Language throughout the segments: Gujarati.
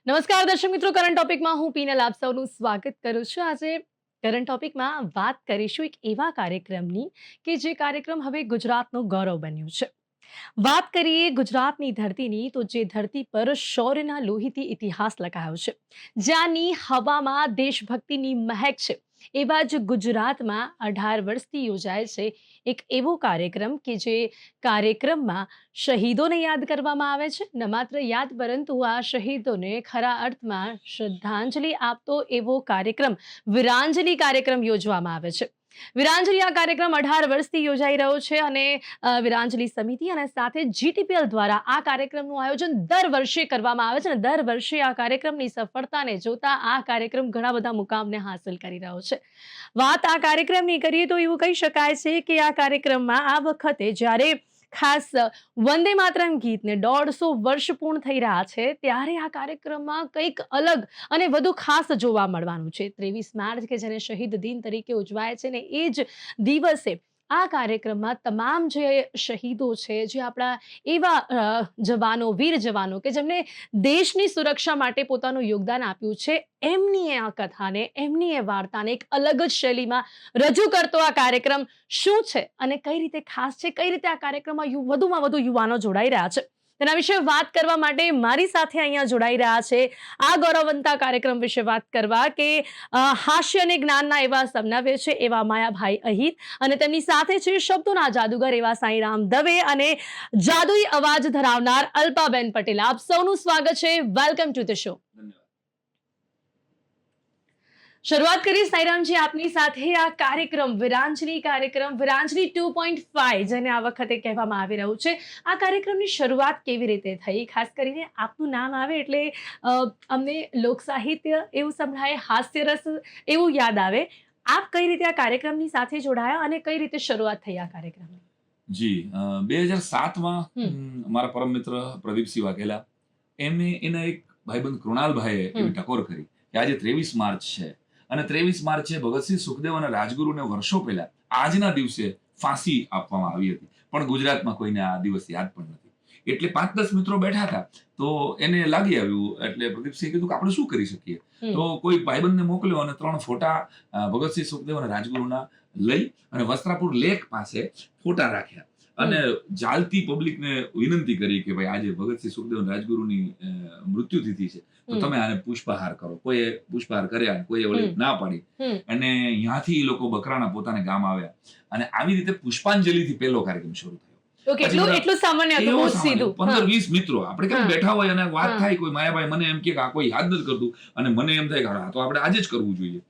નમસ્કાર દર્શક મિત્રો, કરંટ ટોપિકમાં હું પીનલ આપ સૌનું સ્વાગત કરું છું. આજે કરંટ ટોપિકમાં વાત કરીશું એક એવા કાર્યક્રમની કે જે કાર્યક્રમ હવે ગુજરાતનું ગૌરવ બન્યું છે. વાત કરીએ ગુજરાતની ધરતીની, તો જે ધરતી પર શૌર્યના લોહીથી ઇતિહાસ લખાયો છે, જ્યાંની હવામાં દેશભક્તિની મહેક છે, એવા જ ગુજરાતમાં 18 વર્ષથી યોજાય છે એક એવો કાર્યક્રમ કે જે કાર્યક્રમમાં શહીદોને યાદ કરવામાં આવે છે. ન માત્ર યાદ, પરંતુ આ શહીદોને ખરા અર્થમાં શ્રદ્ધાંજલિ આપતો એવો કાર્યક્રમ વીરાંજલિ કાર્યક્રમ યોજવામાં આવે છે. વીરાંજલિ આ કાર્યક્રમ 18 વર્ષથી યોજાઈ રહ્યો છે અને વીરાંજલિ સમિતિ અને સાથે જીટીપીએલ દ્વારા આ કાર્યક્રમનું આયોજન દર વર્ષે કરવામાં આવે છે અને દર વર્ષે આ કાર્યક્રમની સફળતાને જોતા આ કાર્યક્રમ ઘણા બધા મુકામને હાંસલ કરી રહ્યો છે. વાત આ કાર્યક્રમની કરીએ તો એવું કહી શકાય છે કે આ કાર્યક્રમમાં આ વખતે જ્યારે ખાસ વંદે માતરમ ગીતને 150 વર્ષ પૂર્ણ થઈ રહ્યા છે, ત્યારે આ કાર્યક્રમમાં કંઈક અલગ અને વધુ ખાસ જોવા મળવાનું છે. 23 માર્ચ કે જેને શહીદ દિન તરીકે ઉજવાય છે ને એ જ દિવસે આ કાર્યક્રમમાં તમામ જે શહીદો છે, જે આપણા એવા જવાનો, વીર જવાનો કે જેમને દેશની સુરક્ષા માટે પોતાનું યોગદાન આપ્યું છે, એમની આ કથાને, એમની એ વાર્તાને એક અલગ જ શૈલીમાં રજૂ કરતો આ કાર્યક્રમ શું છે અને કઈ રીતે ખાસ છે, કઈ રીતે આ કાર્યક્રમમાં વધુમાં વધુ યુવાનો જોડાઈ રહ્યા છે, તેના વિશે વાત કરવા માટે મારી સાથે અહીંયા જોડાઈ રહ્યા છે આ ગૌરવવંતા કાર્યક્રમ વિશે વાત કરવા કે હાસ્ય અને જ્ઞાનના એવા સમન્વય છે એવા માયાભાઈ અહીર, અને તેમની સાથે છે શબ્દોના જાદુગર એવા સાંઈરામ દવે અને જાદુઈ અવાજ ધરાવનાર અલ્પાબેન પટેલ. આપ સૌનું સ્વાગત છે. Welcome to the show. શરૂઆત કરી સાંઈરામજી આપની સાથે. આ કાર્યક્રમ વીરાંજલિ 2.5 જેને આ વખતે કહેવામાં આવી રહ્યું છે, આ કાર્યક્રમની શરૂઆત કેવી રીતે થઈ? ખાસ કરીને આપનું નામ આવે એટલે અમને લોક સાહિત્ય એવું સંભળાય, હાસ્યરસ એવું યાદ આવે. આપ કઈ રીતે આ કાર્યક્રમની સાથે જોડાયા અને કઈ રીતે શરૂઆત થઈ આ કાર્યક્રમની? જી 2007માં મારા પરમ મિત્ર પ્રદીપસિંહ વાઘેલા એના એક ભાઈબંધ કૃણાલભાઈએ એવી ટકોર કરી કે આજે 23 માર્ચ છે અને 23 માર્ચે ભગતસિંહ, સુખદેવ અને રાજગુરુને વર્ષો પહેલા આજના દિવસે ફાંસી આપવામાં આવી હતી, પણ ગુજરાતમાં કોઈને આ દિવસ યાદ પણ નથી. એટલે 5-10 મિત્રો બેઠા હતા, તો એને લાગી આવ્યું. એટલે પ્રદીપસિંહે કીધું કે આપણે શું કરી શકીએ? તો કોઈ ભાઈબંધને મોકલ્યો અને 3 ફોટા ભગતસિંહ, સુખદેવ અને રાજગુરુના લઈ અને વસ્ત્રાપુર લેક પાસે ફોટા રાખ્યા અને જાલતી પબ્લિકને વિનંતી કરી કે ભાઈ આજે ભગતસિંહ, સુખદેવ અને રાજગુરુની મૃત્યુ તિથિ છે, તો તમે આને પુષ્પહાર કરો. કોઈએ પુષ્પહાર કર્યા, કોઈએ વળી ના પાડી, અને ત્યાંથી લોકો બકરાણા પોતાને ગામ આવ્યા અને આવી રીતે પુષ્પાંજલિથી પહેલો કાર્યક્રમ શરૂ થયો. એટલું સામાન્ય હતું, બહુ સીધું. 15-20 મિત્રો આપણે કેમ બેઠા હોય અને વાત થાય, કોઈ માયાભાઈ મને એમ કે આ કોઈ યાદ નથી કરતું, અને મને એમ થાય કે હા તો આપણે આજે જ કરવું જોઈએ.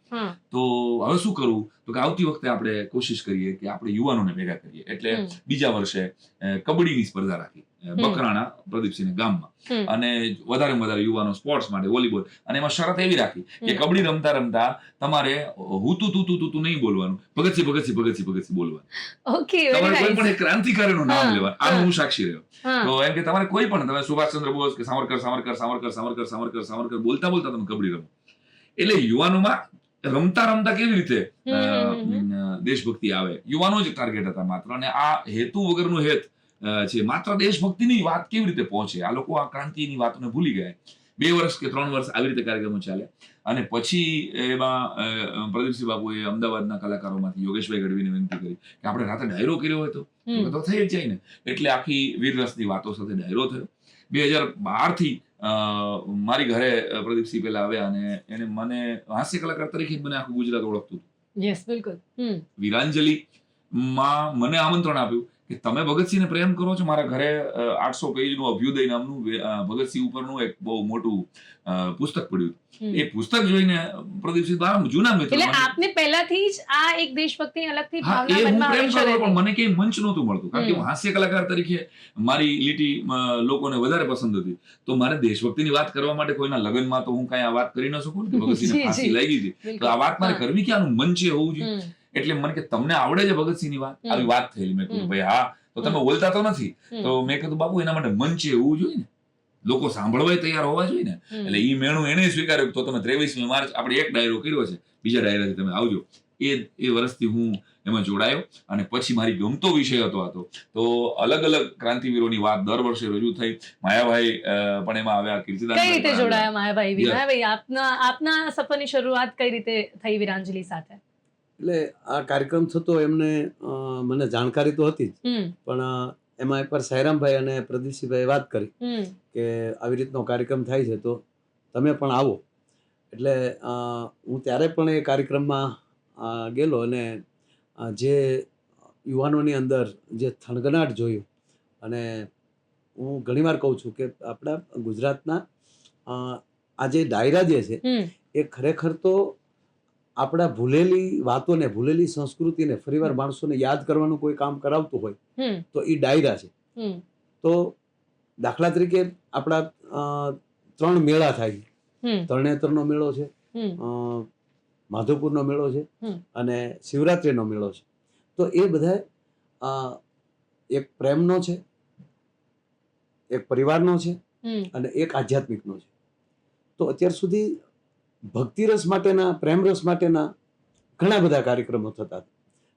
તો હવે શું કરવું? તો કે આવતી વખતે આપણે કોશિશ કરીએ કે આપણે યુવાનોને ભેગા કરીએ. એટલે બીજા વર્ષે કબડ્ડીની સ્પર્ધા રાખી બકરાણા પ્રદીપસિંહ ગામમાં, અને વધારેમાં વધારે યુવાનો સ્પોર્ટ્સ માટે વોલીબોલ. અને એમાં શરત એવી રાખી કે કબડ્ડી રમતા રમતા તમારે હુતું તું તું તું નહીં બોલવાનું, ભગતસિંહ ભગતસિંહ ભગતસિંહ ભગતસિંહ બોલવાનું. તમારે કોઈ પણ એક ક્રાંતિકારીનું નામ લેવાનું. આનું હું સાક્ષી રહ્યો. તો એમ કે તમારે કોઈ પણ, તમે સુભાષચંદ્ર બોઝ કે સાવરકર સાવરકર સાવરકર સાવરકર સાવરકર સાવરકર બોલતા બોલતા તમે કબડ્ડી રમો. એટલે યુવાનોમાં રમતા રમતા કેવી રીતે દેશભક્તિ આવે, યુવાનો જ ટાર્ગેટ હતા માત્ર. અને આ હેતુ વગરનું હેત છે, માત્ર દેશભક્તિની વાત કેવી રીતે પહોંચે? આ લોકો આ ક્રાંતિની વાતને ભૂલી ગયા. 2 વર્ષ કે 3 વર્ષ આવી રીતે કાર્યક્રમો ચાલે. અને પછી એમાં પ્રદીપસિંહ બાબુએ અમદાવાદના કલાકારોમાંથી યોગેશભાઈ ગઢવીને વિનંતી કરી કે આપણે રાતે ડાયરો કર્યો હોય તો થઈ જ જાય ને. એટલે આખી વીરરસની વાતો સાથે ડાયરો થયો. 2012 થી મારી ઘરે પ્રદીપસિંહ પહેલા આવ્યા અને એને મને હાસ્ય કલાકાર તરીકે મને આખું ગુજરાત ઓળખતું હતું. યસ, બિલકુલ. વીરાંજલિમાં મને આમંત્રણ આપ્યું કે તમે ભગતસિંહને પ્રેમ કરો છો. મારા ઘરે 800 પેજનું અભ્યુદય નામનું ભગતસિંહ ઉપરનું એક બહુ મોટું પુસ્તક પડ્યું. એ પુસ્તક જોઈને પ્રદીપસિંહ જૂના મિત્ર, એટલે આપને પહેલાથી જ આ એક દેશભક્તિની અલગથી ભાવના મનમાં આવી છે, પણ મને કઈ મંચ નહોતું મળતું, કારણ કે હું હાસ્ય કલાકાર તરીકે મારી લીટી લોકોને વધારે પસંદ હતી. તો મારે દેશભક્તિની વાત કરવા માટે કોઈના લગ્નમાં તો હું કઈ આ વાત કરી ન શકું કે ભગતસિંહને ફાંસી લાગી હતી, તો આ વાત મારે કરવી કે આનું મંચે હોવું જોઈએ. એટલે મને કે તમને આવડે છે ભગતસિંહની વાત? આવી વાત થયેલી. મેં કીધું ભાઈ હા, તો તમે બોલતા તો નથી. તો મેં કીધું બાપુ એના માટે મંચે હોવું જોઈએ ને, લોકો સાંભળવા તૈયાર હોવા જોઈએ ને. એટલે ઈ મેણું એને સ્વીકાર્યું. તો તમે 23મી માર્ચ આપણે એક ડાયરો કર્યો છે, બીજા ડાયરાથી તમે આવજો. એ વર્ષથી હું એમાં જોડાયો અને પછી મારી ગમતો વિષય હતો આ તો અલગ અલગ ક્રાંતિવીરોની વાત દર વર્ષે રજૂ થઈ. માયાભાઈ પણ એમાં આવ્યા, કીર્તિદાન કઈ રીતે જોડાયા માયાભાઈ? માયાભાઈ, આપના સફરની શરૂઆત કઈ રીતે થઈ વિરાંજલી સાથે? એટલે આ કાર્યક્રમ થતો એમને મને જાણકારી તો હતી જ, પણ એમાં એકવાર સાયરામભાઈ અને પ્રદીપસિંહભાઈ વાત કરી કે આવી રીતનો કાર્યક્રમ થાય છે તો તમે પણ આવો. એટલે હું ત્યારે પણ એ કાર્યક્રમમાં ગયેલો અને જે યુવાનોની અંદર જે થનગનાટ જોયું, અને હું ઘણીવાર કહું છું કે આપણા ગુજરાતના આ જે ડાયરા જે છે એ ખરેખર તો આપણા ભૂલેલી વાતોને, ભૂલેલી સંસ્કૃતિને ફરીવાર માણસોને યાદ કરવાનું કોઈ કામ કરાવતું હોય તો એ ડાયરા છે. તો દાખલા તરીકે આપણા 3 મેળા થાય છે. તરણેતરનો મેળો છે, માધવપુરનો મેળો છે અને શિવરાત્રીનો મેળો છે. તો એ બધા એક પ્રેમનો છે, એક પરિવારનો છે અને એક આધ્યાત્મિકનો છે. તો અત્યાર સુધી ભક્તિરસ માટેના, પ્રેમરસ માટેના ઘણા બધા કાર્યક્રમો થતા હતા,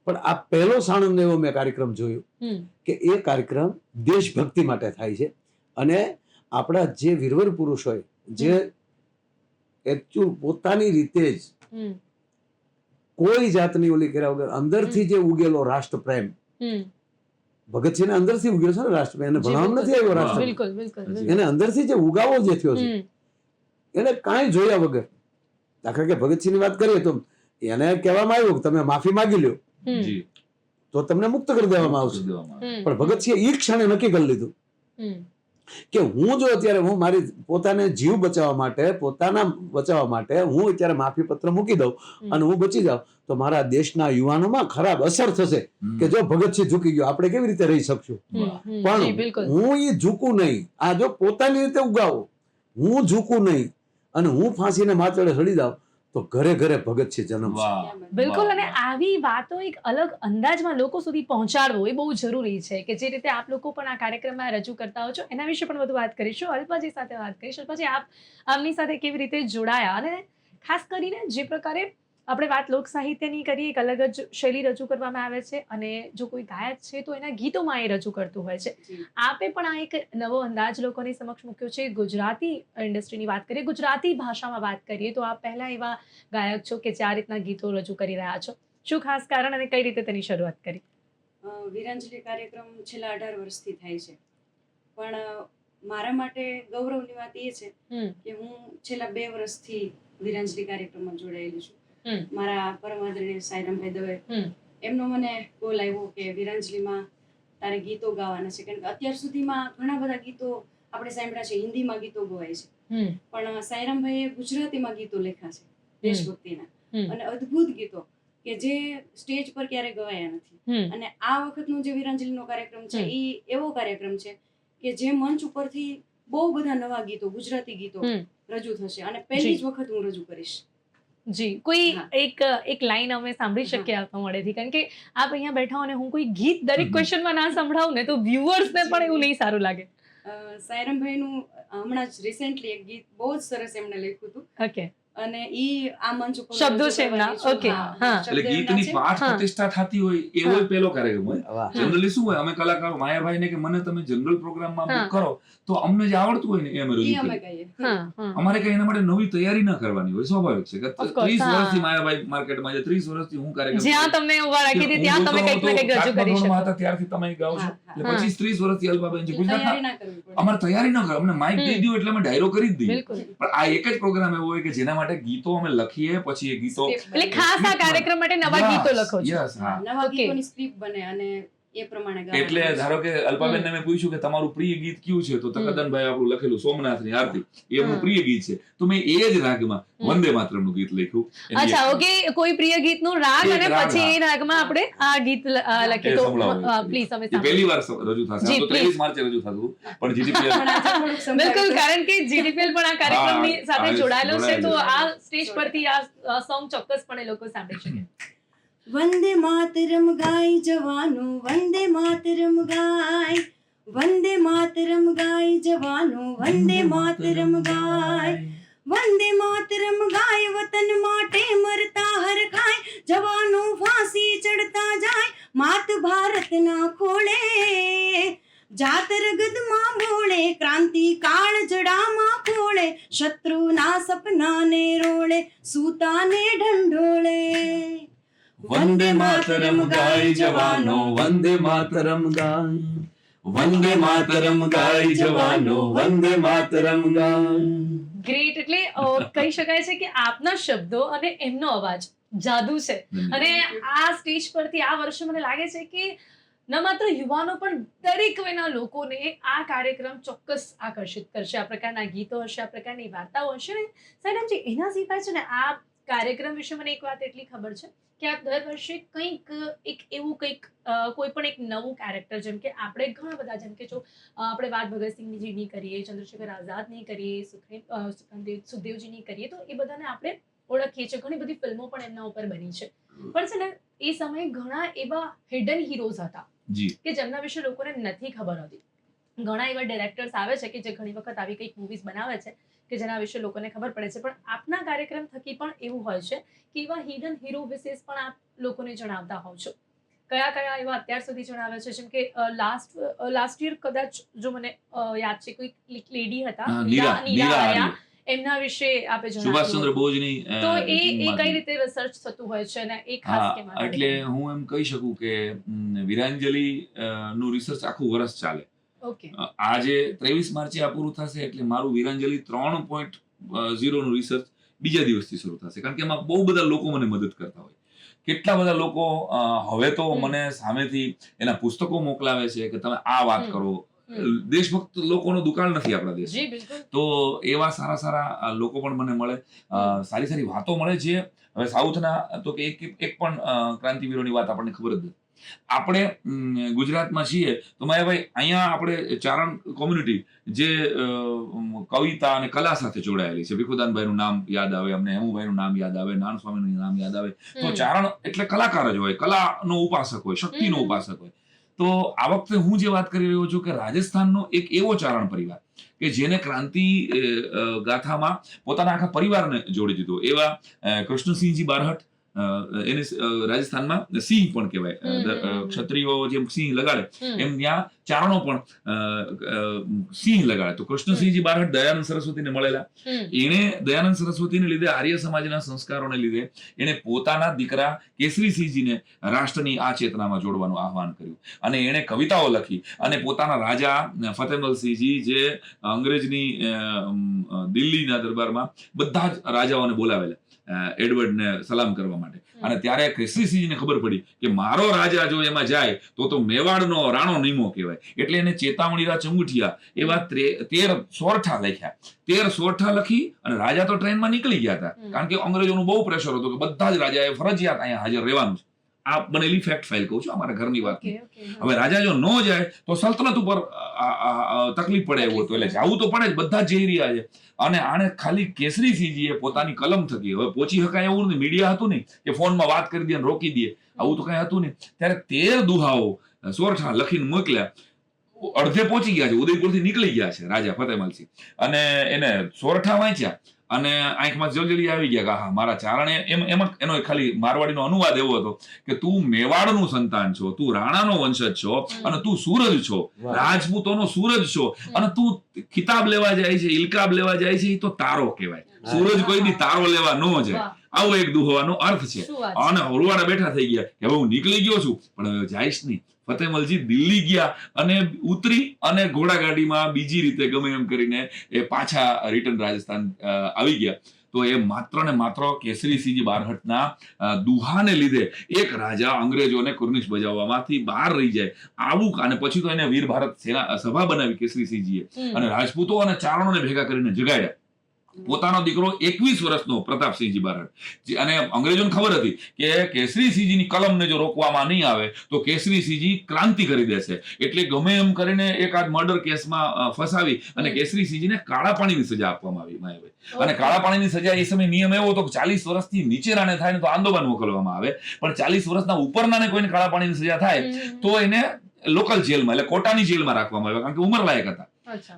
પણ આ પહેલો સાણંદ એવો મેં કાર્યક્રમ જોયો કે એ કાર્યક્રમ દેશભક્તિ માટે થાય છે. અને આપણા જે વીરવર પુરુષોએ જે એકચ્યુઅલ પોતાની રીતે જ કોઈ જાતની ઓલી કર્યા વગર અંદરથી જે ઉગેલો રાષ્ટ્રપ્રેમ, ભગતસિંહને અંદરથી ઉગ્યો છે ને રાષ્ટ્રપ્રેમ, એને ભણવાનું નથી આવ્યો રાષ્ટ્રપ્રેમ, એને અંદરથી જે ઉગાવો જે થયો છે એને કાંઈ જોયા વગર. દાખલા કે ભગતસિંહની વાત કરીએ તો એને કહેવામાં આવ્યું કે તમે માફી માંગી લ્યો તો તમને મુક્ત કરી દેવામાં આવશે, પણ ભગતસિંહે એ ક્ષણે નક્કી કરી લીધું કે હું જો અત્યારે હું મારી પોતાને જીવ બચાવવા માટે, પોતાના બચાવવા માટે હું અત્યારે માફી પત્ર મૂકી દઉં અને હું બચી જાઉં તો મારા દેશના યુવાનોમાં ખરાબ અસર થશે કે જો ભગતસિંહ ઝૂકી ગયો આપણે કેવી રીતે રહી શકશું. પણ હું એ ઝૂકું નહીં, આ જો પોતાની રીતે ઉગાવો, હું ઝૂકું નહીં અને હું ફાંસીને માથડે ચડી જાઉં તો ઘરે ઘરે ભગતસિંહ જન્મશે. બિલકુલ. અને આવી વાતો એક અલગ અંદાજમાં લોકો સુધી પહોંચાડવો એ બહુ જરૂરી છે કે જે રીતે આપ લોકો પણ આ કાર્યક્રમમાં રજૂ કરતા હો છો એના વિશે પણ વધુ વાત કરીશું. અલ્પાજી સાથે વાત કરીશું. અલ્પાજી, આમની સાથે કેવી રીતે જોડાયા, અને ખાસ કરીને જે પ્રકારે આપણે વાત લોક સાહિત્યની કરીએ, એક અલગ જ શૈલી રજૂ કરવામાં આવે છે અને જો કોઈ ગાયક છે તો એના ગીતોમાં એ રજૂ કરતું હોય છે. આપે પણ આ એક નવો અંદાજ લોકોની સમક્ષ મૂક્યો છે. ગુજરાતી ઇન્ડસ્ટ્રીની વાત કરીએ, ગુજરાતી ભાષામાં વાત કરીએ તો આપ પહેલા એવા ગાયક છો કે જે આ રીતના ગીતો રજૂ કરી રહ્યા છો. શું ખાસ કારણ અને કઈ રીતે તેની શરૂઆત કરી? વિરાંજલી કાર્યક્રમ છેલ્લા 18 વર્ષથી થાય છે, પણ મારા માટે ગૌરવની વાત એ છે કે હું છેલ્લા 2 વર્ષથી વિરાંજલી કાર્યક્રમમાં જોડાયેલી છું. મારા પરમ આદરણીય સાયરામભાઈ દવે એમનો મને કોલ આવ્યો કે વિરાંજલીમાં તારે ગીતો ગાવાના છે, કારણ કે અત્યાર સુધીમાં ઘણા બધા ગીતો આપણે સાંભળ્યા છે, હિન્દીમાં ગીતો ગવાય છે, પણ સાયરામભાઈએ ગુજરાતીમાં ગીતો લખ્યા છે દેશભક્તિના, અને અદ્ભુત ગીતો કે જે સ્ટેજ પર ક્યારે ગવાયા નથી. અને આ વખતનો જે વિરાંજલીનો કાર્યક્રમ છે એ એવો કાર્યક્રમ છે કે જે મંચ ઉપરથી બહુ બધા નવા ગીતો, ગુજરાતી ગીતો રજૂ થશે અને પહેલી જ વખત હું રજૂ કરીશ. જી, કોઈ એક લાઈન અમે સાંભળી શકીએ આપવા મળેથી? કારણ કે આપ અહીંયા બેઠા હો અને હું કોઈ ગીત દરેક ક્વેશ્ચનમાં ના સંભળાવું ને તો વ્યુઅર્સને પણ એવું નહીં સારું લાગે. સાયરામભાઈનું હમણાં જ રિસેન્ટલી એક ગીત બહુ જ સરસ એમણે લખ્યું હતું. ઓકે. અને ઈ આ મંચ ઉપર શબ્દો છે એમના. ઓકે. હા, એટલે ગીતની પાઠ પ્રતિષ્ઠા થતી હોય એવો પહેલો કાર્યક્રમ હોય. જનરલી શું હોય, અમે કલાકારો માયાભાઈને કે મને તમે જનરલ પ્રોગ્રામમાં બુક કરો તો અમને જે આવડતું હોય ને એ અમે રજૂ કરીએ. અમારે કઈ એના માટે નવી તૈયારી ન કરવાની હોય. સ્વાભાવિક છે કે 30 વર્ષથી માયાભાઈ માર્કેટમાં છે, 30 વર્ષથી હું કાર્યક્રમ જ્યાં તમને ઉભા રાખી હતી ત્યાં તમે કંઈક ને કંઈક રજૂ કરી શકો. ત્યારથી તમે ગાઓ છો એટલે 25-30 વર્ષથી અલ્પાબેન છે ગુજરાતના. અમારે તૈયારી ન કરો, અમને માઇક દઈ દો એટલે અમે ડાયરો કરી જ દઈએ. પણ આ એક જ પ્રોગ્રામ એવો હોય કે જેના માટે ગીતો અમે લખીએ, પછી એ ગીતો એટલે ખાસ આ કાર્યક્રમ માટે નવા ગીતો લખો છો. યસ, હા, નવા ગીતોની સ્ક્રિપ્ટ બને અને એ પ્રમાણે ગાવાનું. એટલે ધારો કે અલ્પાબેનને મેં પૂછ્યું કે તમારું પ્રિય ગીત કયું છે, તો તકદનભાઈ આપણું લખેલું સોમનાથની આરતી એ આપણું પ્રિય ગીત છે, તો મેં એ જ રાગમાં વંદે માતરમનું ગીત લખ્યું. અચ્છા, ઓકે. કોઈ પ્રિય ગીતનું રાગ અને પછી એ રાગમાં આપણે આ ગીત લખીએ તો પ્લીઝ અમે પહેલી વાર રજૂ થશે. તો 23 માર્ચે રજૂ થતું, પણ જીડીપીએલ બિલકુલ, કારણ કે જીડીપીએલ પણ આ કાર્યક્રમની સાથે જોડાયેલો છે, તો આ સ્ટેજ પરથી આ સોંગ ચોક્કસપણે લોકો સાંભળી શકે. વંદે માતરમ ગાય જવાનો, વંદે માતરમ ગાય, વંદે માતરમ ગાય જવાનો, વંદે માતરમ ગાય, વંદે માતરમ ગાય વતન માટે મરતા હર ખાય, જવાનો ફાંસી ચડતા જાય. સપનાને રોળે સૂતાને ઢંઢોળે. વંદે માતરમ ગાય જવાનો, વંદે માતરમ ગાય, વંદે માતરમ ગાય જવાનો, વંદે માતરમ ગાય. ગ્રેટ. એટલે કહી શકાય છે કે આપના શબ્દો અને એમનો અવાજ જાદુ છે. અને આ સ્ટેજ પરથી આ વર્ષે મને લાગે છે કે ન માત્ર યુવાનો પણ દરેક વયના લોકોને આ કાર્યક્રમ ચોક્કસ આકર્ષિત કરશે. આ પ્રકારના ગીતો હશે, આ પ્રકારની વાર્તાઓ હશે ને સાહેબજી. એના સિવાય છે ને આ કાર્યક્રમ વિશે મને એક વાત એટલી ખબર છે કે આપ દર વર્ષે કંઈક કોઈ પણ એક નવું કેરેક્ટર, જેમ કે આપણે ઘણા બધા, જેમ કે જો આપણે વાત ભગતસિંહજીની કરીએ, ચંદ્રશેખર આઝાદની કરીએ, સુખદેવજીની કરીએ, તો એ બધાને આપણે ઓળખીએ છીએ. ઘણી બધી ફિલ્મો પણ એમના ઉપર બની છે. પણ છે ને એ સમયે ઘણા એવા હિડન હીરોઝ હતા જી. કે જેમના વિશે લોકોને નથી ખબર હોતી. ઘણા એવા ડિરેક્ટર્સ આવે છે કે જે ઘણી વખત આવી કંઈક મૂવીઝ બનાવે છે કે જેના વિશે લોકોને ખબર પડે છે. પણ આપના કાર્યક્રમ થકી પણ એવું હોય છે કે એવા હિડન હીરો વિશેષ પણ આપ લોકોને જણાવતા હોવ છો. કયા કયા એવા અત્યાર સુધી જણાવે છે? જેમ કે લાસ્ટ યર કદાચ જો મને યાદ છે, કોઈ લેડી હતા, નીરા આર્યા, એમના વિશે આપે જણાવ્યું. સુભાષચંદ્ર બોઝની તો એ કઈ રીતે રિસર્ચ થતું હોય છે અને એ ખાસ કેમ? એટલે હું એમ કહી શકું કે વીરાંજલિ નું રિસર્ચ આખું વર્ષ ચાલે. ઓકે. આજે 23 માર્ચે આ પૂરું થશે એટલે મારું વીરાંજલિ 3.0 નું રિસર્ચ બીજા દિવસથી શરૂ થશે. કારણ કે એમાં બહુ બધા લોકો મને મદદ કરતા હોય. કેટલા બધા લોકો હવે તો મને સામેથી એના પુસ્તકો મોકલાવે છે કે તમે આ વાત કરો. દેશભક્ત લોકોનો દુકાળ નથી આપણા દેશ. જી બિલકુલ. તો એવા સારા સારા લોકો પણ મને મળે, સારી સારી વાતો મળે છે. હવે સાઉથના તો કે એક પણ ક્રાંતિવીરોની વાત આપણને ખબર જ નથી. આપણે ગુજરાતમાં છીએ તો માયાભાઈ, અહીંયા આપણે ચારણ કોમ્યુનિટી જે કવિતા અને કલા સાથે જોડાયેલી છે. ભીખુદાનભાઈનું નામ યાદ આવે અમને, હેમુભાઈનું નામ યાદ આવે, નાનસ્વામીનું નામ યાદ આવે. તો ચારણ એટલે કલાકાર જ હોય, કલાનો ઉપાસક હોય, શક્તિનો ઉપાસક હોય. તો આ વખતે હું જે વાત કરી રહ્યો છું કે રાજસ્થાનનો એક એવો ચારણ પરિવાર કે જેને ક્રાંતિ ગાથામાં પોતાના આખા પરિવારને જોડી દીધો, એવા કૃષ્ણસિંહજી બારહટ. એને રાજસ્થાનમાં સિંહ પણ કહેવાય. ક્ષત્રિયો જેમ સિંહ લગાડે એમ ત્યાં ચારણો પણ સિંહ લગાડે. તો કૃષ્ણસિંહજી બારહટ દયાનંદ સરસ્વતીને મળેલા. એણે દયાનંદ સરસ્વતીને લીધે, આર્ય સમાજના સંસ્કારોને લીધે એણે પોતાના દીકરા કેસરીસિંહજીને રાષ્ટ્રની આ ચેતનામાં જોડવાનું આહવાન કર્યું અને એણે કવિતાઓ લખી અને પોતાના રાજા ફતેહમલસિંહજી, જે અંગ્રેજની દિલ્હીના દરબારમાં બધા જ રાજાઓને બોલાવેલા એડવર્ડને સલામ કરવા માટે. અને ત્યારે કેસરીસિંહજીને ખબર પડી કે મારો રાજા જો એમાં જાય તો મેવાડનો રાણો નીમો કહેવાય. એટલે એને ચેતાવણીરા ચંગુઠિયા એવા 13 સોરઠા લખ્યા. 13 સોરઠા લખી અને રાજા તો ટ્રેનમાં નીકળી ગયા હતા, કારણ કે અંગ્રેજોનું બહુ પ્રેશર હતું કે બધા જ રાજાએ ફરજિયાત અહીંયા હાજર રહેવાનું છે. આ બનેલી ફેક્ટ ફાઇલ કહું છું, અમારા ઘરની વાત. હવે રાજા જો ન જાય તો સલ્તનત ઉપર તકલીફ પડે એવું હતું, એટલે જવું તો પડે જ, બધા જ જઈ રહ્યા છે. અને આને ખાલી કેસરીસિંહજીએ પોતાની કલમ થકી, હવે પહોંચી શકાય એવું નહીં, મીડિયા હતું નહીં કે ફોનમાં વાત કરી દે અને રોકી દે, આવું તો કઈ હતું નહીં. ત્યારે 13 દુહાઓ સોરઠા લખીને મોકલ્યા. અડધે પહોંચી ગયા છે, ઉદયપુરથી નીકળી ગયા છે રાજા ફતેહમલસિંહ, અને એને સોરઠા વાંચ્યા અને આંખમાં જલજલી આવી ગયા કે હા મારા ચારણે. એમાં એનો ખાલી મારવાડીનો અનુવાદ એવો હતો કે તું મેવાડનું સંતાન છો, તું રાણાનો વંશજ છો અને તું સૂરજ છો, રાજપૂતોનો સૂરજ છો, અને તું ખિતાબ લેવા જાય છે, ઇલકાબ લેવા જાય છે, એ તો તારો કહેવાય. સૂરજ કોઈ દી તારો લેવા ન જાય. આવો એક દુહોવાનો અર્થ છે. અને હળવાડા બેઠા થઈ ગયા કે હવે હું નીકળી ગયો છું પણ હવે જઈશ નહીં. ફતેહમલજી દિલ્હી ગયા અને ઉતરી અને ઘોડાગાડીમાં બીજી રીતે ગમે એમ કરીને એ પાછા રિટર્ન રાજસ્થાન આવી ગયા. તો એ માત્ર ને માત્ર કેસરીસિંહજી બારહટના દુહાને લીધે એક રાજા અંગ્રેજોને કુર્નિશ બજાવવામાંથી બહાર રહી જાય આવું. અને પછી તો એને વીર ભારત સેના સભા બનાવી કેસરીસિંહજીએ અને રાજપૂતો અને ચારણોને ભેગા કરીને જગાડ્યા. પોતાનો દીકરો 21 વર્ષનો પ્રતાપસિંહજી બારહટ, અને અંગ્રેજોને ખબર હતી કે કેસરીસિંહજીની કલમને જો રોકવામાં નહીં આવે તો કેસરીસિંહજી ક્રાંતિ કરી દેશે. એટલે ગમે એમ કરીને એકાદ મર્ડર કેસમાં ફસાવી અને કેસરીસિંહજીને કાળા પાણીની સજા આપવામાં આવી માયાભાઈ. અને કાળા પાણીની સજા એ સમય નિયમ એવો હતો કે 40 વર્ષથી નીચેનાને થાય ને તો આંદોલન મોકલવામાં આવે, પણ 40 વર્ષના ઉપરનાને કોઈને કાળા પાણીની સજા થાય તો એને લોકલ જેલમાં, એટલે કોટાની જેલમાં રાખવામાં આવે, કારણ કે ઉંમરલાયક હતા.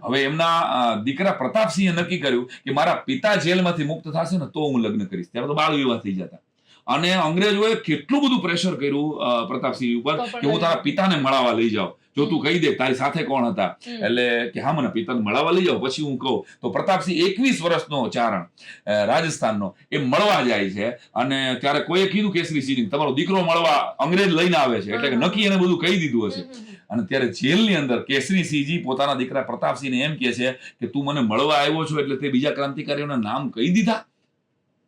હવે એમના દીકરા પ્રતાપસિંહે નક્કી કર્યું કે મારા પિતા જેલમાંથી મુક્ત થશે ને તો હું લગ્ન કરીશ. ત્યારે તો બાળ વિવાહ થઈ જતા. અને અંગ્રેજોએ કેટલું બધું પ્રેશર કર્યું પ્રતાપસિંહ ઉપર તો પણ કે હું તારા પિતાને મળવા લઈ જાઉં, જો તું કહી દે તારી સાથે કોણ હતા, એટલે કે હા મને પિતાને મળવા લઈ જાઓ પછી હું કહું. તો પ્રતાપસિંહ 21 વર્ષનો ચારણ રાજસ્થાનનો એ મળવા જાય છે અને ત્યારે કોઈએ કીધું કેસરીસિંહ તમારો દીકરો મળવા અંગ્રેજ લઈને આવે છે, એટલે કે નક્કી એને બધું કહી દીધું હશે. અને ત્યારે જેલની અંદર કેસરીસિંહજી પોતાના દીકરા પ્રતાપસિંહને એમ કહે છે કે તું મને મળવા આવ્યો છો એટલે તે બીજા ક્રાંતિકારીઓના નામ કહી દીધા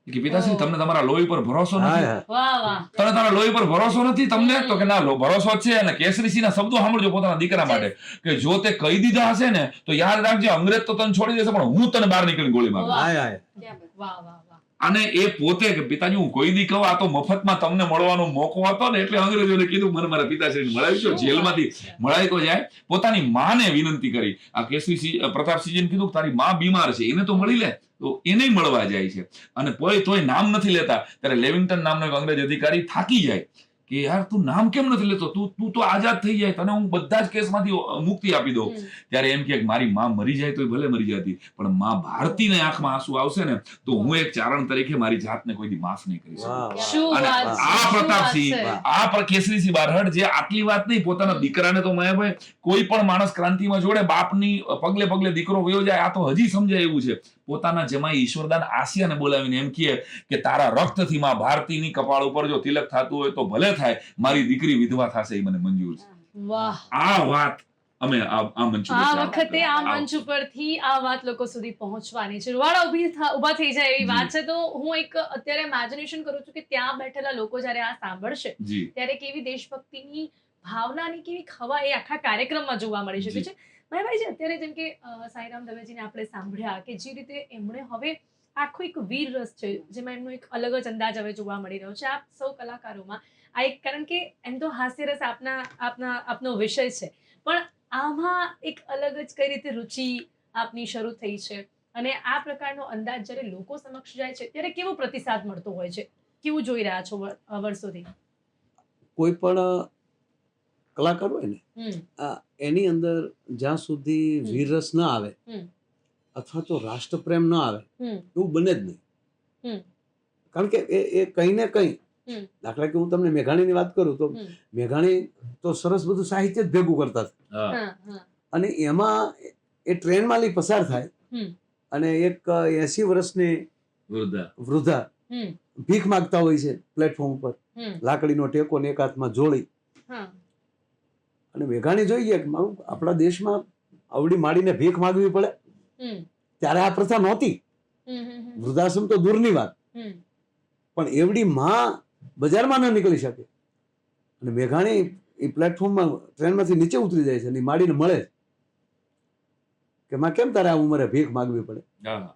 કે પિતાશ્રી તમને તમારા લોહી પર ભરોસો હા નથી, હા વાહ વાહ. તને તારા લોહી પર ભરોસો નથી તમને? તો કે ના ભરોસો જ છે. અને કેસરીસિંહના શબ્દો સાંભળજો પોતાના દીકરા માટે કે જો તે કહી દીધા હશે ને તો યાદ રાખજે અંગ્રેજ તો તને છોડી દેશે પણ હું તને બહાર નીકળીને ગોળી મારું. વાહ. હા હા ક્યાં બધું. વાહ વાહ વાહ. અને એ પોતે કે પિતાજી હું કોઈ દી કહું આ તો મફતમાં તમને મળવાનો મોકો હતો ને એટલે અંગ્રેજોને કીધું મને મારા પિતાશ્રીને મળાવીશું. જેલમાંથી મળાય તો જાય. પોતાની માને વિનંતી કરી. આ કેસરીસિંહ પ્રતાપસિંહજીને કીધું તારી માં બીમાર છે એને તો મળી લે, તો એને મળવા જાય છે. અને તોય નામ નથી લેતા. ત્યારે લેવિંગ્ટન નામનો એક અંગ્રેજ અધિકારી થાકી જાય કે યાર તું નામ કેમ નથી લેતો, તું તો આઝાદ થઈ જાય, તને હું બધા જ કેસમાંથી મુક્તિ આપી દઉં. ત્યારે એમ કે મારી માં મરી જાય તો ભલે મરી જતી પણ માં ભારતીને આંખમાં આંસુ આવશે ને તો હું એક ચારણ તરીકે મારી જાતને કોઈ દી માફ નહીં કરી શકું. વાહ, વાહ. શું અને વાત છે, આ શું પ્રતાપસિંહ, વાત છે. આ કેસરીસિંહ બારહટ જે આટલી વાત નહીં પોતાના દીકરાને તો માયાભાઈ કોઈ પણ માણસ ક્રાંતિમાં જોડે બાપની પગલે પગલે દીકરો વયો જાય આ તો હજી સમજાય એવું છે. પોતાના જમાઈ ઈશ્વરદાન આસિયાને બોલાવીને એમ કહે કે તારા રક્તથી માં ભારતીની કપાળ ઉપર જો તિલક થતું હોય તો ભલે થાય, મારી દીકરી વિધવા થશે એ મને મંજૂર છે. વાહ. આ વાત અમે આ મંચ ઉપર આ ચાલુ વખતે આ રાખીએ. મંચ ઉપરથી આ વાત લોકો સુધી પહોંચવાની છે. રૂવાડા ઊભા થઈ જાય એવી વાત છે. તો હું એક અત્યારે ઇમેજિનેશન કરું છું કે ત્યાં બેઠેલા લોકો જ્યારે આ સાંભળશે જી ત્યારે કેવી દેશભક્તિની ભાવનાની કેવી ખવા એ આખા કાર્યક્રમમાં જોવા મળી શકે જી. છે. ભાઈ છે અત્યારે જેમ કે સાંઈરામ દવેજીને આપણે સાંભળ્યા કે જે રીતે એમણે હવે આખો એક વીર રસ છે જેમાં એમનો એક અલગ જ અંદાજ હવે જોવા મળી રહ્યો છે. આપ સૌ કલાકારોમાં આ એક, કારણ કે એમ તો હાસ્ય રસ આપનો વિષય છે પણ આમાં એક અલગ જ કઈ રીતે રુચિ આપની શરૂ થઈ છે અને આ પ્રકારનો અંદાજ જ્યારે લોકો સમક્ષ જાય છે ત્યારે કેવો પ્રતિસાદ મળતો હોય છે, કેવું જોઈ રહ્યા છો વર્ષોથી? કોઈ પણ કલાકાર હોય ને હમ એની અંદર જ્યાં સુધી વીરરસ ના આવે હમ. અથવા તો રાષ્ટ્રપ્રેમ ના આવે હમ એવું બને જ નહીં. હમ. કારણ કે એ કંઈ ને કંઈ, હમ. દાખલા કે હું તમને મેઘાણીની વાત કરું તો હમ. મેઘાણી તો સરસ બધું સાહિત્ય જ ભેગું કરતા હતા હા. હા હા. અને એમાં એ ટ્રેનમાંથી પસાર થાય હમ. અને એક 80 વર્ષની વૃદ્ધા. વૃદ્ધા હમ. ભીખ માંગતા હોય છે પ્લેટફોર્મ ઉપર, હમ. લાકડીનો ટેકો ને એક હાથમાં જોડી. હા. અને મેઘાણી જોઈએ કે મારું આપણા દેશમાં આવડી માડીને ભીખ માંગવી પડે. હમ. ત્યારે આ પ્રથા નહોતી, હમ. હમ. વૃદ્ધાશ્રમ તો દૂરની વાત, હમ. પણ એવડી માં બજારમાં ન નીકળી શકે અને મેઘાણી એ પ્લેટફોર્મમાં ટ્રેનમાંથી નીચે ઉતરી જાય છે અને ઈ માડીને મળે છે કે માં કેમ તારે આ ઉંમરે ભીખ માંગવી પડે? હા.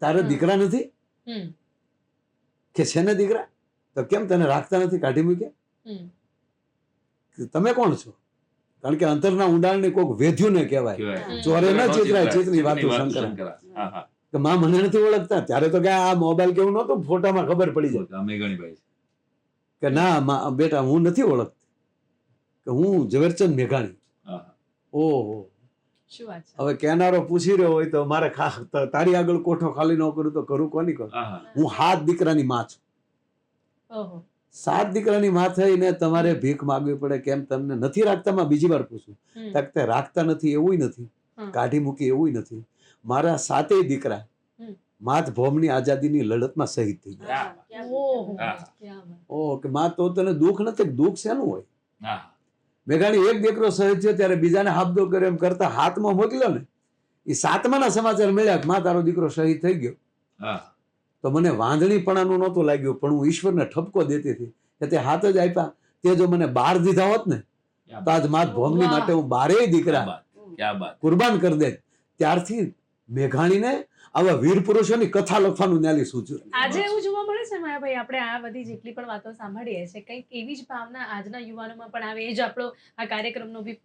તારે હમ. દીકરા નથી હમ. કે છે ને દીકરા, તો કેમ તને રાખતા નથી, કાઢી મૂક્યા? હમ. કે તમે કોણ છો? કારણ કે અંતરના ઊંડાણને કોઈક વેધ્યું ને કહેવાય. કહેવાય. ચોરે ન નો ચિતરાય, ચિતરાય. ચિતની વાતો ચિતની વાત શંકરા. શંકરા. હા, હા. કે માં મને નથી ઓળખતા. ત્યારે તો કે આ મોબાઈલ કેવું નહોતું, ફોટામાં ખબર પડી જાય આ મેઘાણીભાઈ છે. કે ના માં બેટા હું નથી ઓળખતી, કે હું ઝવેરચંદ મેઘાણી. હા. ઓહો, શું વાત છે? હવે કેનારો પૂછી રહ્યો હોય તો મારે તારી આગળ કોઠો ખાલી ન કરું તો કરું કોની કરું? હા, હા. હું 7 દીકરાની માં છું. ઓહો. 7 દીકરાની માં થઈને તમારે ભીખ માંગવી પડે, કેમ તમને નથી રાખતા? માં બીજી વાર પૂછું, હમ. તક તે રાખતા નથી એવું નથી, હમ. કાઢી મૂકી એવું નથી. મારા 7 દીકરા હમ. માતભૂમિની આઝાદીની લડતમાં શહીદ થઈ ગયા. હા, ક્યાં બધું. ઓહો. હા. ક્યાં વાત. ઓહ, કે માં તો તને દુઃખ નથી, દુઃખ શેનું હોય? હા. મેઘાણી એક દીકરો શહીદ થયો ત્યારે બીજાને હાબદો કરે એમ કરતા હાથમાં મોકલ્યો ને, એ 7માના સમાચાર મળ્યા કે માં તારો દીકરો શહીદ થઈ ગયો. હા. તો મને વાંધણીપણાનું નહોતું લાગ્યું, પણ હું ઈશ્વરને ઠપકો દેતી હતી કે તે હાથ જ આપ્યા. તે જો મને 12 દીધા હોત ને તો આજ માતભૂમિ વાહ. માટે હું 12 દીકરા ક્યા બાત, ક્યા બાત. કુરબાન કરી દે. ત્યારથી મેઘાણીને આવા વીર પુરુષોની કથા લખવાનું ન્યાલી સૂચ્યું. આજે એવું જોવા મળે છે માયાભાઈ, આપણે આ બધી જેટલી પણ વાતો સાંભળીએ છીએ કંઈક એવી જ ભાવના આજના યુવાનોમાં પણ આવે, એ જ આપણો આ કાર્યક્રમનો બી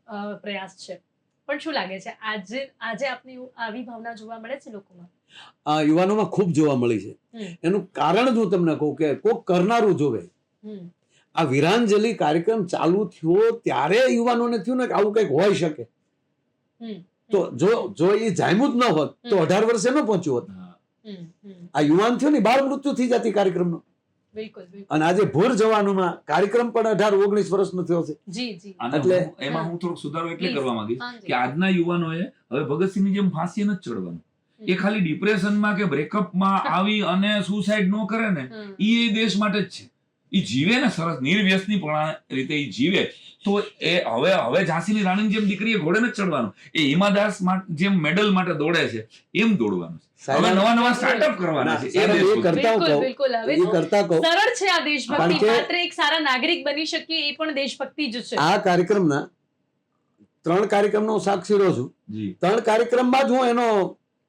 પ્રયાસ છે. પણ શું લાગે છે આજે આપને આવી ભાવના જોવા મળે છે લોકોમાં? આ યુવાનોમાં ખૂબ જોવા મળી છે. હમ. એનું કારણ જ હું તમને કહું કે કોક કરનારું જોવે. હમ. આ વીરાંજલિ કાર્યક્રમ ચાલુ થયો ત્યારે યુવાનોને થયું ને કે આવું કંઈક હોઈ શકે. હમ. તો જો એ જામ્યું જ ન હોત તો 18 વર્ષે ન પહોંચ્યું હોત. હા. આ યુવાન થયો ને બાળ મૃત્યુ થઈ જતી કાર્યક્રમનો. બિલકુલ બિલકુલ. અને આજે ભૂર જવાનોમાં કાર્યક્રમ પણ 18-19 વર્ષનો થયો છે. જી જી. અને એટલે- એમાં હું થોડોક સુધારો એટલે Please. કરવા માંગીશ હા, જી. કે આજના યુવાનોએ હવે ભગતસિંહની જેમ ફાંસી નથી ચડવાનું. એ ખાલી ડિપ્રેશનમાં કે બ્રેકઅપમાં આવી અને સુસાઇડ ન કરે ને, હમ. એ દેશ માટે જ છે. એ જીવે ને સરસ નિર્વ્યસની રીતે એ જીવે તો એ હવે ઝાંસીની રાણીની જેમ દીકરીએ ઘોડે નથી ચડવાનું. એ હિમાદાસ જેમ મેડલ માટે દોડે છે એમ દોડવાનું છે. હવે સાહેબ, નવા નવા સ્ટાર્ટઅપ કરવાના છે. એ સાહેબ, દેશ એ સુધી. કરતા બિલકુલ કહું, બિલકુલ. હવે એ તો કરતા કહું, સરળ છે આ દેશભક્તિ. કારણ કે- માત્ર એક સારા નાગરિક બની શકીએ એ પણ દેશભક્તિ જ છે. આ કાર્યક્રમના 3 કાર્યક્રમનો હું સાક્ષી રહ્યો છું. જી 3 કાર્યક્રમમાં જ હું એનો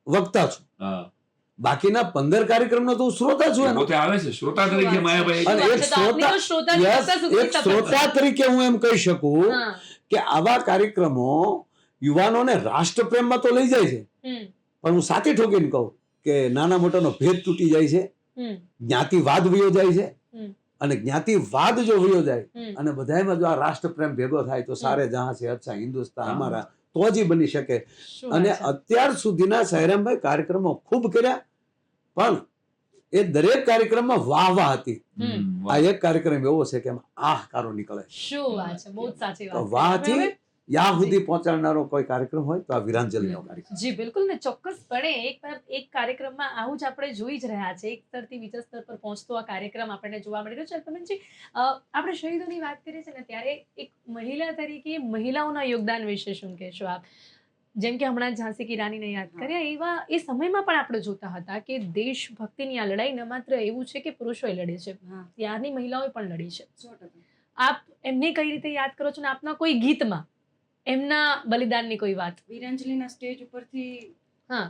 વક્તા છું. હા. બાકીના 15 કાર્યક્રમનો તો હું શ્રોતા છું એ એનો. પોતે આવે છે શ્રોતા તરીકે માયાભાઈ. અને શું એક વાત છે? તો આપની તો શ્રોતા જ Yes, કરતા સુખી એક સફળ. શ્રોતા તરીકે હું એમ કહી શકું હા. કે આવા કાર્યક્રમો યુવાનોને રાષ્ટ્રપ્રેમમાં તો લઈ જાય છે, હમ. પણ હું સાચી ઠોકીને કહું કે નાના મોટાનો ભેદ તૂટી જાય છે, હમ. જ્ઞાતિવાદ વયો જાય છે. હમ. અને જ્ઞાતિવાદ જો વયો જાય હમ. અને બધાયમાં જો આ રાષ્ટ્રપ્રેમ ભેગો થાય તો સારે જહાં છે અચ્છા હિન્દુસ્તાન હા. અમારા તો જ ઈ બની શકે. શું અને વાત છે? અત્યાર સુધીના સાયરામભાઈ કાર્યક્રમો ખૂબ કર્યા, પણ એ દરેક કાર્યક્રમમાં વાહ વાહ હતી. હમ. આ એક કાર્યક્રમ એવો છે કે એમાં આહકારો નીકળે. શું વાત છે? બહુ જ સાચી તો વાત છે. વાહથી હવે- યા સુધી પહોંચાડનારો કોઈ કાર્યક્રમ હોય તો આ વિરાંજલિનો કાર્યક્રમ. જી બિલકુલ ને ચોક્કસપણે એક કાર્યક્રમમાં આવું જ આપણે જોઈ જ રહ્યા છે. એક સ્તરથી બીજા સ્તર પર પહોંચતો આ કાર્યક્રમ આપણને જોવા મળી રહ્યો છે. અલ્પમનજી, આપણે શહીદોની વાત કરીએ છીએ ને ત્યારે એક મહિલા તરીકે મહિલાઓના યોગદાન વિશે શું કહેશો આપ? જેમ કે હમણાં ઝાંસી કી રાનીને યાદ કર્યા, એવા એ સમયમાં પણ આપણે જોતા હતા કે દેશભક્તિની આ લડાઈ ન માત્ર એવું છે કે પુરુષોએ લડે છે, હા, ત્યારની મહિલાઓએ પણ લડી છે. 100%. આપ એમને કઈ રીતે યાદ કરો છો ને આપના કોઈ ગીતમાં એમના બલિદાનની કોઈ વાત? વીરાંજલીના સ્ટેજ ઉપરથી હા.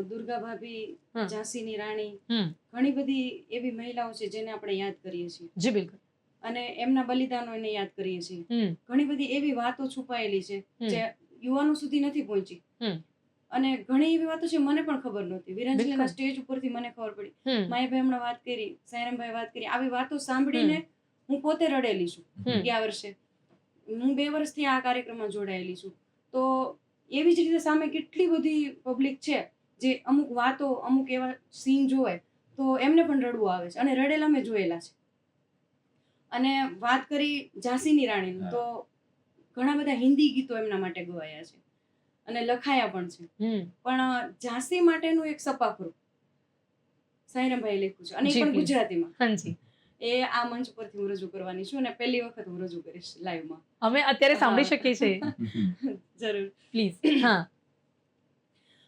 દુર્ગા ભાભી, હા. ઝાંસીની રાણી, હમ. ઘણી બધી એવી મહિલાઓ છે જેને આપણે યાદ કરીએ છીએ જી બિલકુલ. અને એમના બલિદાનોને યાદ કરીએ છીએ. હમ. ઘણી બધી એવી વાતો છુપાયેલી છે હમ. જે યુવાનો સુધી નથી પહોંચી. હમ. અને ઘણી એવી વાતો છે મને પણ ખબર નહોતી. વીરાંજલીના બિલકુલ. સ્ટેજ ઉપરથી મને ખબર પડી. હમ. માયાભાઈ હમણાં વાત કરી, સાયરામભાઈ વાત કરી, આવી વાતો સાંભળીને હું પોતે રડેલી છું. હમ. ગયા વર્ષે હું 2 વર્ષથી આ કાર્યક્રમમાં જોડાયેલી છું. તો એવી જ રીતે સામે કેટલી બધી પબ્લિક છે જે અમુક વાતો, અમુક એવા સીન જોવે તો એમને પણ રડવું આવે છે, અને રડેલા મેં જોયેલા છે. અને વાત કરી ઝાંસીની રાણીની, હા. તો ઘણા બધા હિન્દી ગીતો એમના માટે ગવાયા છે અને લખાયા પણ છે. હમ. પણ ઝાંસી માટેનું એક સપાખરું સાયરામભાઈએ લખ્યું છે, અને એ જી, પણ please. ગુજરાતીમાં. હાજી. એ આ મંચ પરથી હું રજૂ કરવાની છું અને પહેલી વખત હું રજૂ કરીશ લાઈવમાં. અમે અત્યારે સાંભળી શકીએ છીએ. જરૂર. પ્લીઝ. હા.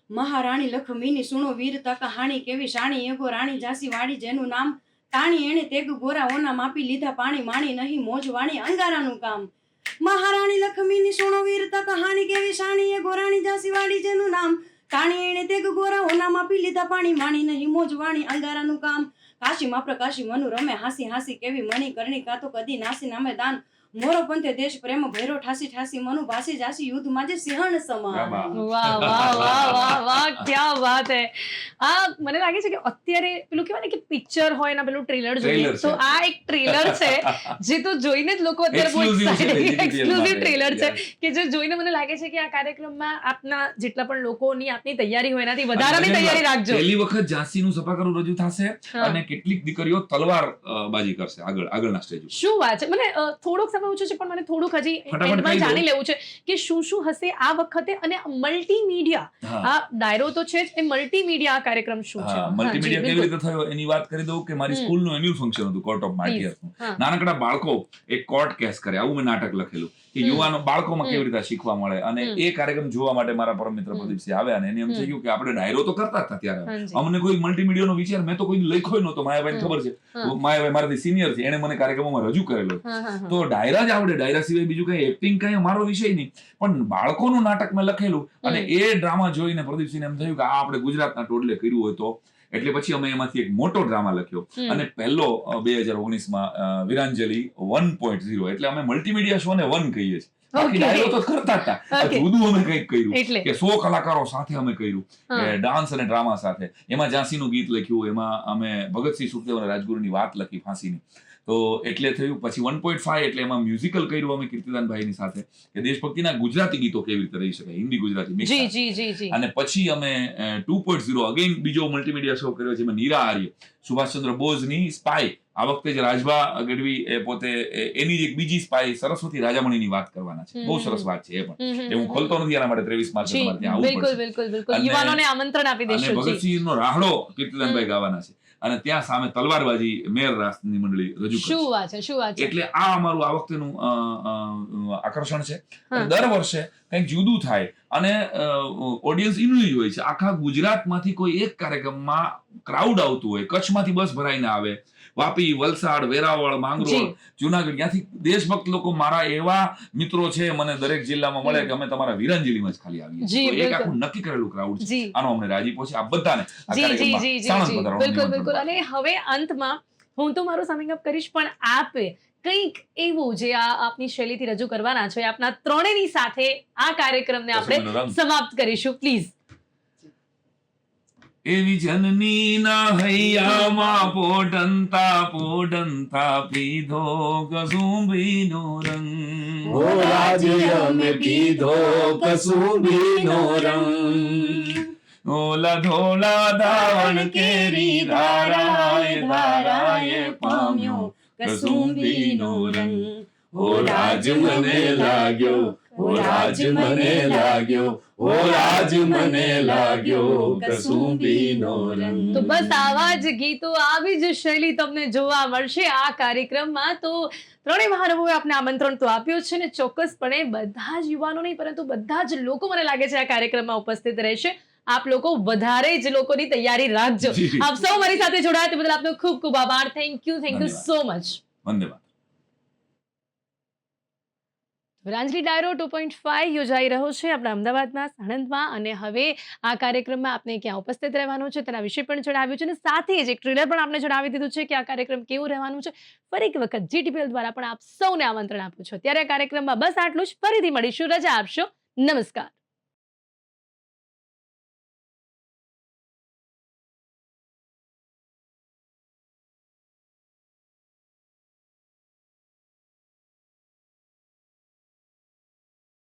મહારાણી લખમીની સુણો વીર તક હાણી, કેવી શાણી એગો રાણી ઝાંસી વાડી, જેનું નામ તાણી એણે તેગ ગોરાઓના માપી લીધા પાણી, માણી નહીં મોજ વાણી અંગારાનું કામ. મહારાણી લખમીની સુણો વીર તક હાણી, કેવી શાણી એગો રાણી ઝાંસી વાડી, જેનું નામ તાણી એણે તેગ ગોરાઓના માપી લીધા પાણી, માણી નહીં મોજ વાણી અંગારાનું કામ. કાશીમાં પ્રકાશી મનુ રમે હાસી હાસી, કેવી મણી કરણી કાતો કદી નાસી નામે દાન, મોરો પંથે દેશ પ્રેમ ભૈરો ઠાસી ઠાસી, મનુ ભાસી જાસી યુદ્ધમાં જે સિંહણ સમાન. વાહ વાહ વાહ વાહ વાહ, ક્યા વાત હે. મને લાગે છે કે અત્યારે પેલું કહેવાય ને કે પિક્ચર હોય ને પેલું ટ્રેલર જોઈએ, Trailer છે. તો આ એક ટ્રેલર છે જે તો જોઈને જ લોકો અત્યારે બહુ Exclusive છે, excited, digital exclusive માટે. ટ્રેલર છે Yes. કે જે જોઈને મને લાગે છે કે આ કાર્યક્રમમાં આપના જેટલા પણ લોકોની આપની તૈયારી હોય એનાથી વધારાની અને તૈયારી રાખજો. પહેલી વખત ઝાંસીનું સપાકરું રજૂ થશે હા. અને કેટલીક દીકરીઓ તલવાર બાજી કરશે આગળના સ્ટેજ ઉપર. શું વાત છે. મને થોડોક સમય ઓછો છે પણ મને થોડુંક હજી ફટાફટ એન્ડમાં કહી દો. જાણી લેવું છે કે શું શું હશે આ વખતે, અને મલ્ટીમીડિયા હા. આ ડાયરો તો છે જ, એ મલ્ટીમીડિયા આ કાર્યક્રમ શું છે? હા, હા, મલ્ટીમીડિયા જી, કેવી બિલકુલ. રીતે થયો એની વાત કરી દઉં કે મારી હમ. સ્કૂલનું એન્યુઅલ ફંક્શન હતું કોર્ટ ઓફ Please. માર્ટિયર્સનું. હા. નાનકડા બાળકો એક કોર્ટ કેસ કરે, આવું મેં નાટક લખેલું કે હમ. યુવાનો બાળકોમાં હમ. કેવી રીતે શીખવા મળે. અને હમ. એ કાર્યક્રમ જોવા માટે મારા પરમ મિત્ર હમ. પ્રદીપસિંહ આવ્યા અને એને એમ હમ. થઈ ગયું કે આપણે ડાયરો તો કરતા જ હતા ત્યારે. હાજી. અમને કોઈ મલ્ટીમીડિયાનો વિચાર, મેં તો કોઈ લખ્યો નહોતો. માયાભાઈને હમ. ખબર છે, હા. માયાભાઈ મારાથી સિનિયર છે, એને મને કાર્યક્રમોમાં રજૂ કરેલો. હા, હા, હા. તો ડાયરા જ આવડે, ડાયરા સિવાય બીજું કઈ એક્ટિંગ કઈ અમારો વિષય નહીં, પણ બાળકોનું નાટક મેં લખેલું અને એ ડ્રામા જોઈને પ્રદીપસિંહને એમ થયું કે આ આપણે ગુજરાતના ટોડલે કર્યું હોય તો. એટલે પછી અમે એમાંથી એક મોટો ડ્રામા લખ્યો હમ. અને પહેલો 2019માં વિરાંજલી 1.0, એટલે અમે મલ્ટીમીડિયા શો ને 1 કહીએ છીએ. બાકી Okay. ડાયરો તો કરતા જ હતા. આ Okay. જુદું અમે કંઈક કર્યું એટલે કે 100 કલાકારો સાથે અમે કર્યું, હા. ડાન્સ અને ડ્રામા સાથે. એમાં ઝાંસીનું ગીત લખ્યું, એમાં અમે ભગતસિંહ સુખદેવ અને રાજગુરુની વાત લખી ફાંસીની. તો એટલે થયું. પછી 1.5 એટલે એમાં મ્યુઝિકલ કર્યું અમે કીર્તિદાનભાઈની સાથે કે દેશભક્તિના ગુજરાતી ગીતો કેવી રીતે રહી શકાય, હિન્દી ગુજરાતી mix જી સાથે. જી જી જી અને પછી અમે 2.0 અગેન બીજો મલ્ટીમીડિયા શો કર્યો, જેમાં નીરા આર્ય, સુભાષચંદ્ર બોઝની સ્પાય. આ વખતે જે રાજભા ગઢવી એ પોતે એની જ એક બીજી સ્પાય સરસ્વતી રાજામણીની વાત કરવાના છે. બહુ સરસ વાત છે એ પણ. એ હું ખોલતો નથી એના માટે 23 માર્ચે જી તમારે ત્યાં આવવું બિલકુલ પડશે. બિલકુલ બિલકુલ અને- યુવાનોને આમંત્રણ આપી અને દેશો જી ભગતસિંહનો રાહડો કીર્તિદાનભાઈ ગાવાના છે. અને ત્યાં સામે તલવારબાજી મેયર રાસની મંડળી રજૂ શું કરશે. વાત છે, શું વાત છે. એટલે આ અમારું આ વખતેનું આકર્ષણ છે. હા. દર વર્ષે કંઈક જુદું થાય અને ઓડિયન્સ એનું જ હોય છે. આખા ગુજરાતમાંથી કોઈ એક કાર્યક્રમમાં ક્રાઉડ આવતું હોય, કચ્છમાંથી બસ ભરાઈને આવે, વાપી, વલસાડ, વેરાવળ, માંગરોળ, જી. જુનાગઢ, ત્યાંથી દેશભક્ત લોકો, મારા એવા મિત્રો છે મને દરેક જિલ્લામાં મળે કે અમે તમારા વિરાંજલીમાં જ ખાલી આવીએ જી, છીએ. તો એક બિલકુલ. આખું નક્કી કરેલું ક્રાઉડ છે. જી આનો અમને રાજીપો છે. આ બધાને આ જી જી કાર્યક્રમમાં જી જી સાણંદ જી પધારવાનું બિલકુલ નિમંત્રણ બિલકુલ. પાઠવું. અને હવે અંતમાં હું તો મારું સમિંગ અપ કરીશ, પણ આપે કંઈક એવું જે આ આપની શૈલીથી રજૂ કરવાના છે, આપના ત્રણેયની સાથે આ કાર્યક્રમને આપણે કસુંબીનો રંગ. સમાપ્ત કરીશું પ્લીઝ. એવી જનની ના હૈયામાં પોઢંતા પોઢંતા પીધો કસુંબીનો રંગ. ઓ રાજ્ય અમે પીધો કસુંબીનો રંગ. ઓલા ધોલા ધાવણ કેરી ધારાએ ધારાએ પામ્યો કસુંબીનો રંગ. ઓ રાજ મને લાગ્યો, ઓ રાજ મને લાગ્યો, ઓ રાજ મને લાગ્યો કસુંબીનો રંગ. તો બસ આવા જ ગીતો, આવી જ શૈલી તમને જોવા મળશે આ કાર્યક્રમમાં. તો ત્રણેય મહાનુભાવોએ આપને આમંત્રણ તો આપ્યું છે ને ચોક્કસપણે બધા જ યુવાનો નહીં પરંતુ બધા જ લોકો મને લાગે છે આ કાર્યક્રમમાં ઉપસ્થિત રહેશે. આપ લોકો વધારે જ લોકોની તૈયારી રાખજો. જી. આપ સૌ મારી સાથે જોડાયા તે બદલ આપનો ખૂબ ખૂબ આભાર. થેન્ક યુ ધન્યવાદ. So much. વંદે માતરમ. વિરાંજલી ડાયરો 2.5 યોજાઈ રહ્યો છે આપણા અમદાવાદમાં, સાણંદમાં. અને હવે આ કાર્યક્રમમાં આપને ક્યાં ઉપસ્થિત રહેવાનું છે તેના વિશે પણ જણાવ્યું છે અને સાથે જ એક ટ્રેલર પણ આપને જણાવી દીધું છે કે આ કાર્યક્રમ કેવું રહેવાનું છે. ફરી એક વખત GTPL દ્વારા પણ આપ સૌને આમંત્રણ આપું છું. ત્યારે આ કાર્યક્રમમાં બસ આટલું જ. ફરીથી મળીશું. રજા આપશો. નમસ્કાર.